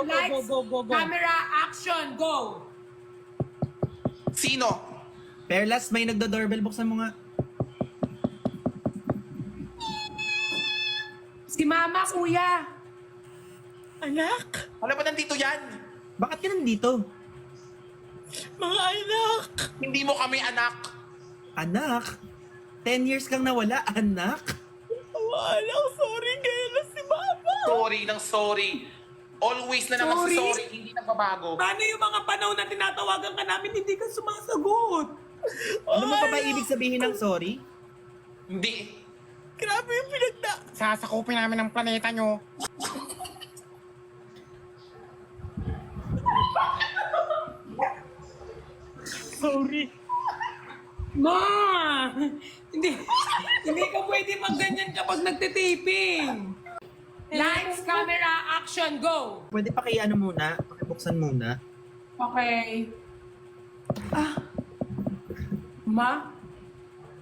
Lights, camera, action, go! Sino? Perlas, may nagdo-doorbell. Buksan mo nga. Si Mama, Kuya. Anak! Ano ba nandito yan? Bakit ka nandito? Mga anak! Hindi mo kami anak. Anak? 10 years kang nawala, anak? Wala, sorry kaya na si Mama! Sorry ng sorry. Always na naman Sorry? si sorry, hindi nagbabago. Paano yung mga panahon na tinatawagan ka namin, hindi ka sumasagot? Ano mo pa ba ibig sabihin ng sorry? Hindi. Grabe yung Sasakupin namin ang planeta nyo. Sorry! Ma! Hindi, hindi ka pwede magganyan kapag nagtitaping. Lights, camera, action, go! Pwede pa kay ano muna? Pakibuksan muna. Okay. Ma?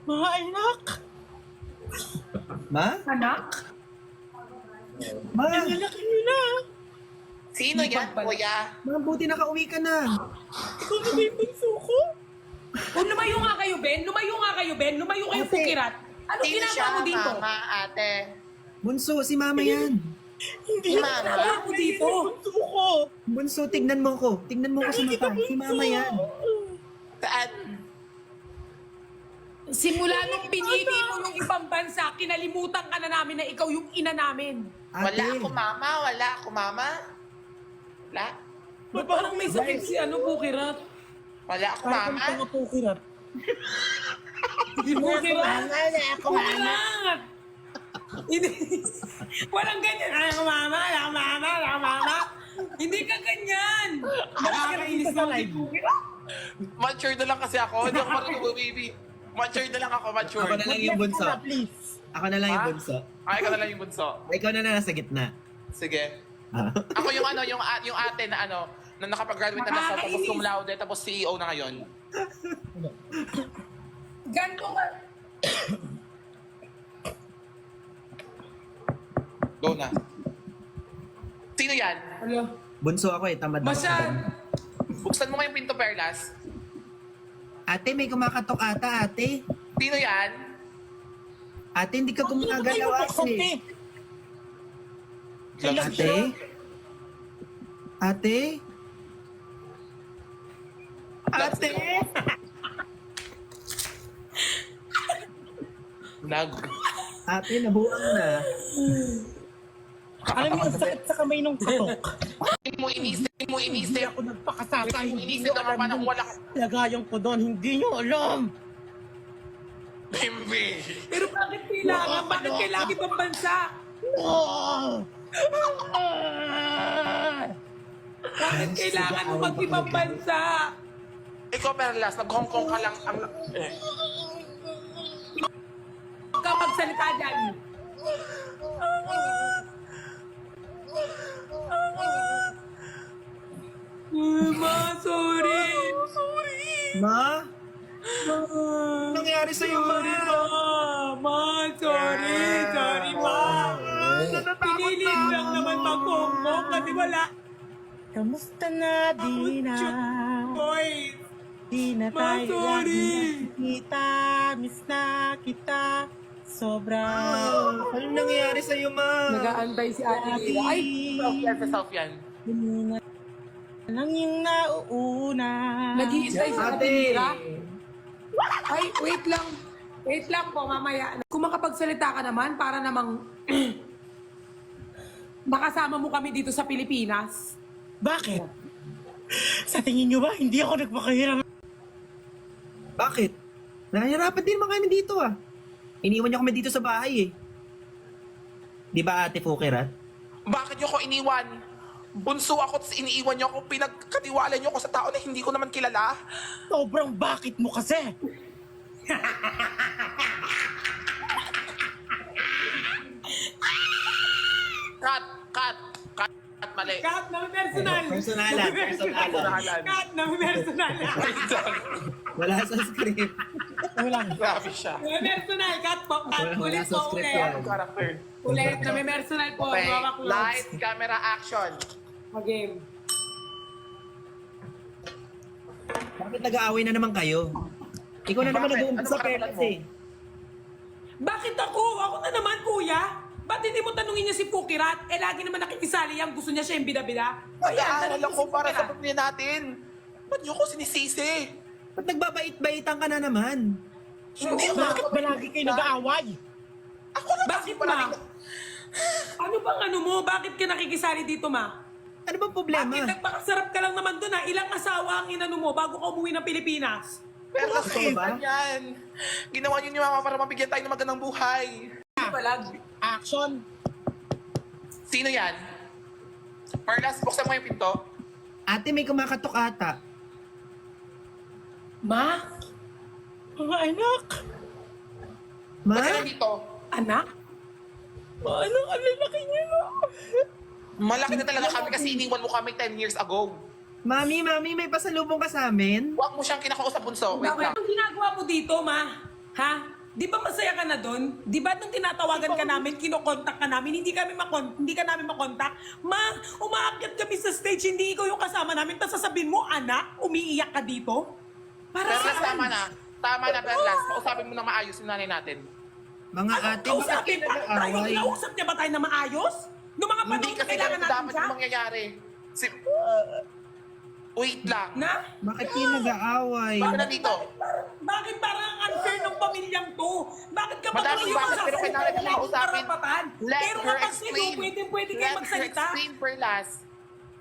Mga anak! Ma? Anak? Ma? Ang laki nyo na! Sino yan, Pagpal- kuya? Ma, buti nakauwi ka na. Ikaw na ba yung bunso ko? Kung lumayo nga kayo, Ben. Lumayo nga kayo, Ben. Lumayo kayo, Ate. Pukirat. Ano Sino ginagawa siya, mo dito? mama, ate? Bunso, si mama yan. Hindi Si ako Mama? nakakaya Ako dito. yung bunso ko! Bunso, tignan mo ko. Tignan mo ko sa mata. Si mama yan. Saan? Simula nung pinili mo yung ibang bansa, kinalimutan ka na namin na ikaw yung ina namin. Wala ako, mama. Wala ako, mama. Wala. Ba't parang may sakit si Pukirat? Wala ako, Parang mama. mga pukirat. Pukirat? Wala ako, Pukirat! Hindi. Walang ganyan. Ako mama, ako mama, ako mama. Hindi ka ganyan. Nakakainis na si Pukirat. Mature na lang kasi ako. Hindi ako marunong baby. Mature na lang ako, mature. Ako na lang yung bunso. Please! Ako na lang yung Ha? bunso. Ay, ikaw na lang yung bunso. Ikaw na nasa gitna. Sige. Ah. Ako yung ano, yung ate na ano, na nakapag-graduate na nasa tapos Nakakainis. cum laude, tapos CEO na ngayon. Ganto ka. Go na. Sino yan? Ano? Bunso ako eh, tamad na ako. Masyad. Buksan mo nga yung pinto, Perlas. Ate, may kumakatok ata, ate. Sino yan? Ate, hindi ka gumagalaw ate. Ate? Ate? Ate? Nag. Ate, nabuang na. Alam mo, ang sakit sa kamay nung katok. Hindi mo inisip. Hindi ako nagpakasaka. Hindi mo Hindi inisip nyo naman alam parang yung wala. lagayan ko doon. Hindi nyo alam. Bimbi. Pero bakit kailangan? Bakit kailangan ibang bansa? Oh! Bakit kailangan mo mag-ibang bansa? Ikaw, Perlas, nag-Hong Kong ka lang. Huwag ka magsalita dyan. Ma, sorry. Ma? Anong nangyari sa'yo, ma? Sorry, ma. Ma, sorry. Sorry, ma. Pinili ko lang naman mag-Hongkong kasi wala. Kamusta na, di na? Boy, Di na Ma, tayo sorry. nakikita. Miss na kita. Sobra. Anong nangyari sa'yo, ma? nag-aantay si Ate Lila. Ay, Self yan. Hindi na lang yung nauuna. nag-iintay si Ate Ate! Lila. Ay, wait lang. Wait lang po, mamaya. Kung makapagsalita ka naman, para namang makasama mo kami dito sa Pilipinas. Bakit? Sa tingin nyo ba, hindi ako nagpakahiram? Bakit? Nahihirapan din naman kami dito ah. Iniwan niyo kami dito sa bahay eh. Di ba ate Fukirat? Bakit niyo ko iniwan? Bunso ako, tapos iniiwan niyo ako, pinagkatiwala niyo ako sa tao na hindi ko naman kilala. Sobrang bakit mo kasi? Cut! Cut! Cut! Cut! Mali. Kat, na personal. Personalan, personalan. Kat, na personal. Wala sa script. Walang. Grabe siya. Na personal, kat po. Kat, Wala ulit sa po, script ulit. yan. Character. Ulit, na may personal po. Okay. Mama close. Lights, camera, action. Mag-game. Bakit nag-aaway na naman kayo? Ikaw na naman Bakit? nag-uumpisa sa Ano ba Perlas mo? eh. Bakit ako? Ako na naman, kuya. Ba't hindi mo tanungin niya si Pukirat? Eh, lagi naman nakikisali yan. Gusto niya siya yung bida-bida. Mag-aaral tanungin mo ako si para sa Pukirat. pamilya natin. Ba't niyo ko sinisisi? Ba't nagbabait-baitan ka na naman? Hindi ako Bakit ba lagi kayo nag-aaway? Ako na Bakit, kasi ma? Ano bang ano mo? Bakit ka nakikisali dito, ma? Ano bang problema? Bakit nagpakasarap ka lang naman doon, ha? Ilang asawa ang inano mo bago ka umuwi ng Pilipinas? Perlas Totoo ba? ba? Yan. Ginawa niyo ni Mama para mabigyan tayo ng magandang buhay. Hindi balag. Action! Sino yan? Perlas, buksan mo yung pinto. Ate, may kumakatok ata. Ma? Mga anak! Ma? Ba't ka nandito? Anak? Mga anak, ang lalaki niyo na! Malaki na talaga kami kasi iniwan mo kami 10 years ago. Mami, may pasalubong ka sa amin? Huwag mo siyang kinakausap, bunso. Wait Bakit? lang. Anong ginagawa mo dito, ma? Ha? Di ba masaya ka na doon? Di ba nung tinatawagan ka namin, kinokontak ka namin, hindi ka namin makontak? Ma, umaakyat kami sa stage, hindi ikaw yung kasama namin, tapos sasabihin mo, anak, umiiyak ka dito? Para Perlas, saan? tama na. Tama na, Perlas. Kausapin mo na maayos yung nanay natin. Mga ate, bakit Kausapin kayo pa tayo, nag-aaway? kinausap niya ba tayo na maayos? Noong mga Hindi panahon na kasi kailangan ganito natin dapat siya? yung mangyayari. Wait lang. Na? Bakit kayo nag-aaway? Bakit nandito? Bakit parang ang unfair ng pamilyang to? Bakit kapag Madami yung bakit, pero kailangan natin kausapin. Pero Let her kapag sino, explain. pwede kayo Let her magsalita. explain, Perlas.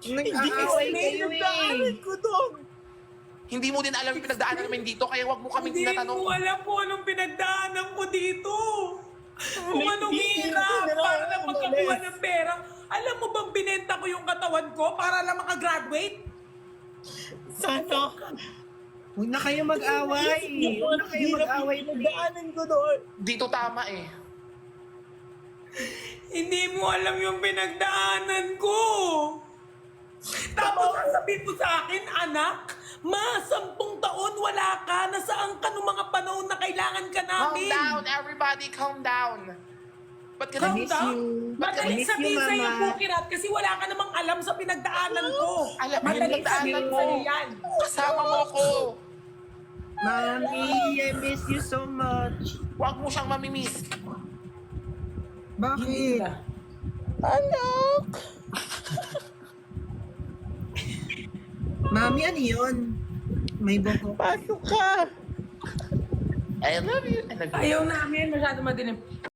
Nag-aaway kayo eh. Nagdaanan ko doon! Hindi mo din alam yung pinagdaanan namin dito, kaya wag mo kaming Hindi tinatanong. mo alam kung anong pinagdaanan ko dito. Kung May anong bibigyan hirap ko na lang para lang ako, magkakuha Males. ng pera. Alam mo bang binenta ko yung katawan ko para lang makagraduate? Sana! Huwag na kayo mag-away. Huwag na kayo mag-away. Nagdaanan ko doon! Dito tama eh. Hindi mo alam yung pinagdaanan ko. Tapos sasabihin mo sa akin, anak, 10 taon wala ka, nasaan ka nung mga panahon na kailangan ka Calm namin? down, everybody, calm down. Ba't ka Calm miss down. you. Madaling I miss sabihin you, sa'yo, Mama. Pukirat, kasi wala ka namang alam sa pinagdaanan ko. Alam mo yung Madaling pinagdaanan sabihin mo. sa'yo yan. Kasama mo ko. Mami, I miss you so much. Huwag mo siyang mamimiss. Bakit? Anak! Mami, ano yun? May buko. Pasok ka! I love you. I love you. Ayaw namin, masyado madilim.